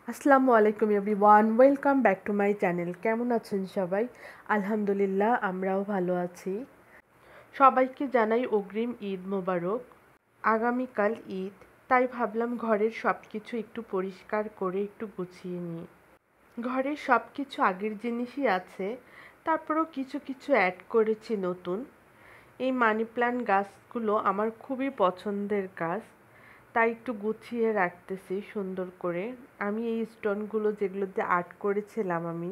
আসসালামু আলাইকুম everyone, welcome back to my channel. কেমন আছেন সবাই? আলহামদুলিল্লাহ, আমরাও ভালো আছি। সবাইকে জানাই অগ্রিম ঈদ মোবারক। আগামীকাল ঈদ, তাই ভাবলাম ঘরের সব কিছু একটু পরিষ্কার করে একটু গুছিয়ে নিই। ঘরের সব কিছু আগের জিনিসই আছে, তারপরেও কিছু কিছু অ্যাড করেছি নতুন। এই মানি প্ল্যান্ট গাছগুলো আমার খুবই পছন্দের গাছ, তাই একটু গুছিয়ে রাখতেছি সুন্দর করে। আমি এই স্টোনগুলো যেগুলো দিয়ে আর্ট করেছিলাম, আমি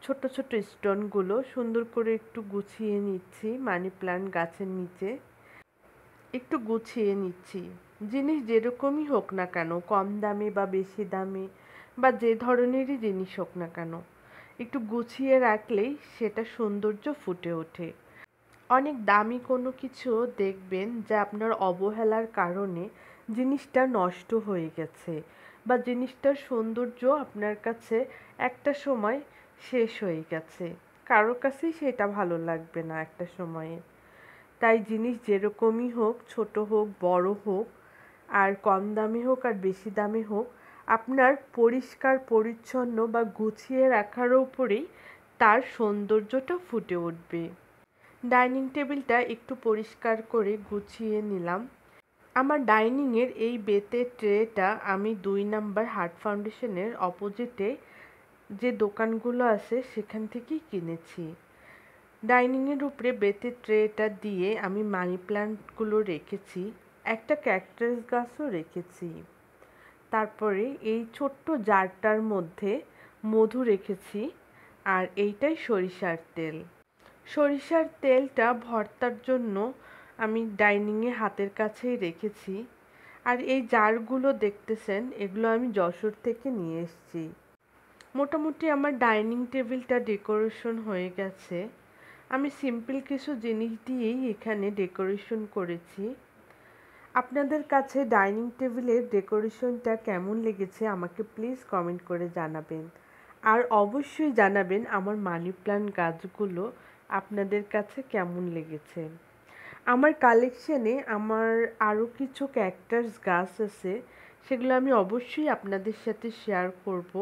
ছোট ছোট স্টোনগুলো সুন্দর করে একটু গুছিয়ে নিচ্ছি মানি প্ল্যান্ট গাছের নিচে। একটু গুছিয়ে নিচ্ছি। জিনিস যেরকমই হোক না কেন, কম দামি বা বেশি দামি বা যে ধরনেরই জিনিস হোক না কেন, একটু গুছিয়ে রাখলেই সেটা সৌন্দর্য ফুটে ওঠে। অনেক দামি কোনো কিছু দেখবেন যে আপনার অবহেলার কারণে জিনিসটা নষ্ট হয়ে গেছে, বা জিনিসটার সৌন্দর্য আপনার কাছে একটা সময় শেষ হয়ে গেছে, কারোর কাছেই সেটা ভালো লাগবে না একটা সময়ে। তাই জিনিস যেরকমই হোক, ছোট হোক বড় হোক, আর কম দামি হোক আর বেশি দামি হোক, আপনার পরিষ্কার পরিচ্ছন্ন বা গুছিয়ে রাখার উপরেই তার সৌন্দর্যটা ফুটে উঠবে। ডাইনিং টেবিলটা একটু পরিষ্কার করে গুছিয়ে নিলাম। আমার ডাইনিংয়ের এই বেতের ট্রেটা আমি 2 নাম্বার হার্ট ফাউন্ডেশনের অপোজিটে যে দোকানগুলো আছে সেখান থেকেই কিনেছি। ডাইনিংয়ের উপরে বেতের ট্রেটা দিয়ে আমি মানি প্ল্যান্টগুলো রেখেছি, একটা ক্যাকটাস গাছও রেখেছি। তারপরে এই ছোট্ট জারটার মধ্যে মধু রেখেছি, আর এইটাই সরিষার তেল। সরিষার তেলটা ভর্তার জন্য আমি ডাইনিংয়ে হাতের কাছেই রেখেছি। আর এই জারগুলো দেখতেছেন, এগুলো আমি যশোর থেকে নিয়ে এসেছি। মোটামুটি আমার ডাইনিং টেবিলটা ডেকোরেশন হয়ে গেছে। আমি সিম্পল কিছু জিনিস দিয়েই এখানে ডেকোরেশন করেছি। আপনাদের কাছে ডাইনিং টেবিলের ডেকোরেশনটা কেমন লেগেছে আমাকে প্লিজ কমেন্ট করে জানাবেন। আর অবশ্যই জানাবেন আমার মানি প্ল্যান্ট গাছগুলো আপনাদের কাছে কেমন লেগেছে। আমার কালেকশানে আমার আরও কিছু ক্যাকটাস গাছ আছে, সেগুলো আমি অবশ্যই আপনাদের সাথে শেয়ার করব।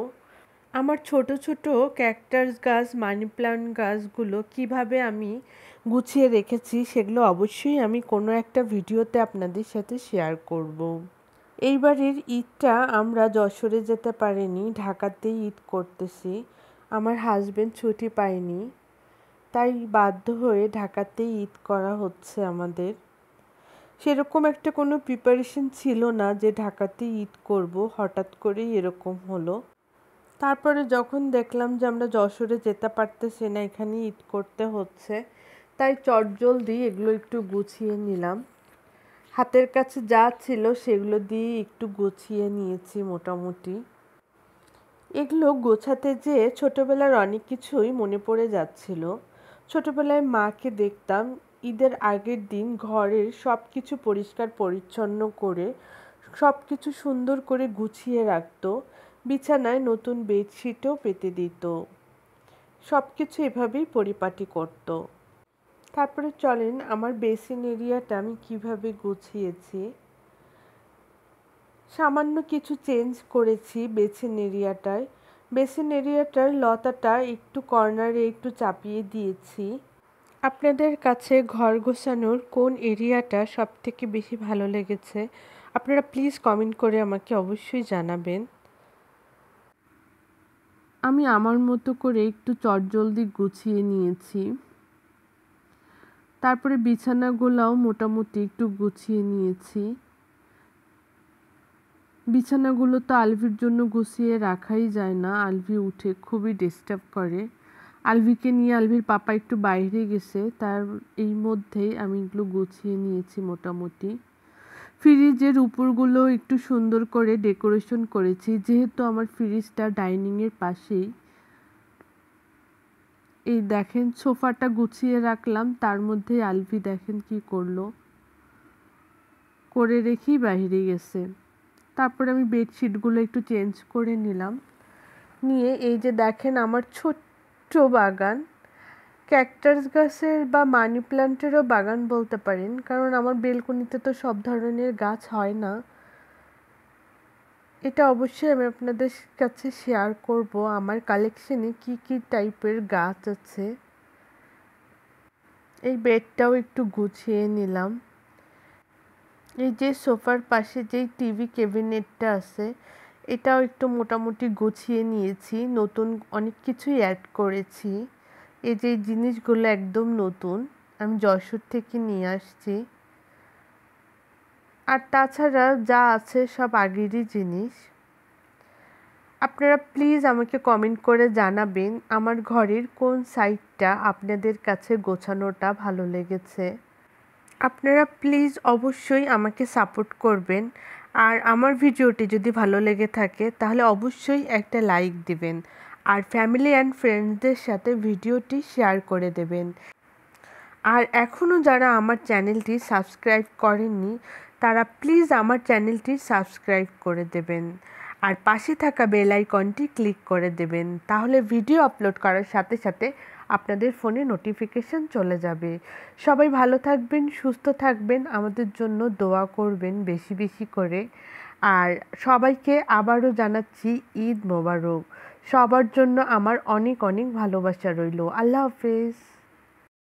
আমার ছোট ছোট ক্যাকটাস গাছ, মানি প্ল্যান্ট গাছগুলো কিভাবে আমি গুছিয়ে রেখেছি সেগুলো অবশ্যই আমি কোনো একটা ভিডিওতে আপনাদের সাথে শেয়ার করব। এইবারের ঈদটা আমরা যশোরে যেতে পারিনি, ঢাকাতেই ঈদ করতেছি। আমার হাজবেন্ড ছুটি পায়নি, তাই বাধ্য হয়ে ঢাকাতেই ঈদ করা হচ্ছে আমাদের। সেরকম একটা কোনো প্রিপারেশন ছিল না যে ঢাকাতেই ঈদ করব, হঠাৎ করেই এরকম হলো। তারপরে যখন দেখলাম যে আমরা যশোরে যেতে পারতেছি না, এখানে ঈদ করতে হচ্ছে, তাই চটজলদি এগুলো একটু গুছিয়ে নিলাম। হাতের কাছে যা ছিল সেগুলো দিয়ে একটু গুছিয়ে নিয়েছি মোটামুটি। এগুলো গোছাতে যেয়ে ছোটোবেলার অনেক কিছুই মনে পড়ে যাচ্ছিল। ছোটোবেলায় মাকে দেখতাম ঈদের আগের দিন ঘরের সব কিছু পরিষ্কার পরিচ্ছন্ন করে সব কিছু সুন্দর করে গুছিয়ে রাখতো, বিছানায় নতুন বেডশিটও পেতে দিত, সব কিছু এভাবেই পরিপাটি করতো। তারপরে চলেন আমার বেসিন এরিয়াটা আমি কিভাবে গুছিয়েছি। সামান্য কিছু চেঞ্জ করেছি বেসিন এরিয়াটায়। বেসিন এরিয়াটার লতাটা একটু কর্নারে একটু চাপিয়ে দিয়েছি। আপনাদের কাছে ঘর গোছানোর কোন এরিয়াটা সবথেকে বেশি ভালো লেগেছে আপনারা প্লিজ কমেন্ট করে আমাকে অবশ্যই জানাবেন। আমি আমার মতো করে একটু চটজলদি গুছিয়ে নিয়েছি। তারপরে বিছানাগুলোও মোটামুটি একটু গুছিয়ে নিয়েছি। বিছানাগুলো তো আলভির জন্য গুছিয়ে রাখাই যায় না, আলভি উঠে খুবই ডিস্টার্ব করে। আলভিকে নিয়ে আলভির পাপা একটু বাইরে গেছে, তার এই মধ্যেই আমি এগুলো গুছিয়ে নিয়েছি মোটামুটি। ফ্রিজের উপরগুলো একটু সুন্দর করে ডেকোরেশন করেছি, যেহেতু আমার ফ্রিজটা ডাইনিংয়ের পাশেই। এই দেখেন সোফাটা গুছিয়ে রাখলাম, তার মধ্যে আলভি দেখেন কি করলো, করে রেখেই বাইরে গেছে। তারপরে আমি বেডশিটগুলো একটু চেঞ্জ করে নিলাম, নিয়ে এই যে দেখেন আমার ছোট্ট বাগান, ক্যাকটাস গাছের বা মানি প্ল্যান্টেরও বাগান বলতে পারেন, কারণ আমার বেলকনিতে তো সব ধরনের গাছ হয় না। এটা অবশ্যই আমি আপনাদের কাছে শেয়ার করব আমার কালেকশনে কি কি টাইপের গাছ আছে। এই বেডটাও একটু গুছিয়ে নিলাম। এই যে সোফার পাশে যেই টিভি ক্যাবিনেটটা আছে এটাও একটু মোটামুটি গুছিয়ে নিয়েছি, নতুন অনেক কিছুই অ্যাড করেছি। এই যে জিনিসগুলো একদম নতুন, আমি যশোর থেকে নিয়ে আসছি। আর তাছাড়া যা আছে সব আগেরই জিনিস। আপনারা প্লিজ আমাকে কমেন্ট করে জানাবেন আমার ঘরের কোন সাইডটা আপনাদের কাছে গোছানোটা ভালো লেগেছে। আপনারা প্লিজ অবশ্যই আমাকে সাপোর্ট করবেন। আর আমার ভিডিওটি যদি ভালো লেগে থাকে তাহলে অবশ্যই একটা লাইক দিবেন আর ফ্যামিলি অ্যান্ড ফ্রেন্ডসদের সাথে ভিডিওটি শেয়ার করে দেবেন। আর এখনও যারা আমার চ্যানেলটি সাবস্ক্রাইব করেননি তারা প্লিজ আমার চ্যানেলটি সাবস্ক্রাইব করে দেবেন আর পাশে থাকা বেল আইকনটি ক্লিক করে দেবেন, তাহলে ভিডিও আপলোড করার সাথে সাথে আপনাদের ফোনে নোটিফিকেশন চলে যাবে। সবাই ভালো থাকবেন, সুস্থ থাকবেন, আমাদের জন্য দোয়া করবেন বেশি বেশি করে। আর সবাইকে আবারও জানাচ্ছি ঈদ মোবারক। সবার জন্য আমার অনেক অনেক ভালোবাসা রইল। আল্লাহ হাফেজ।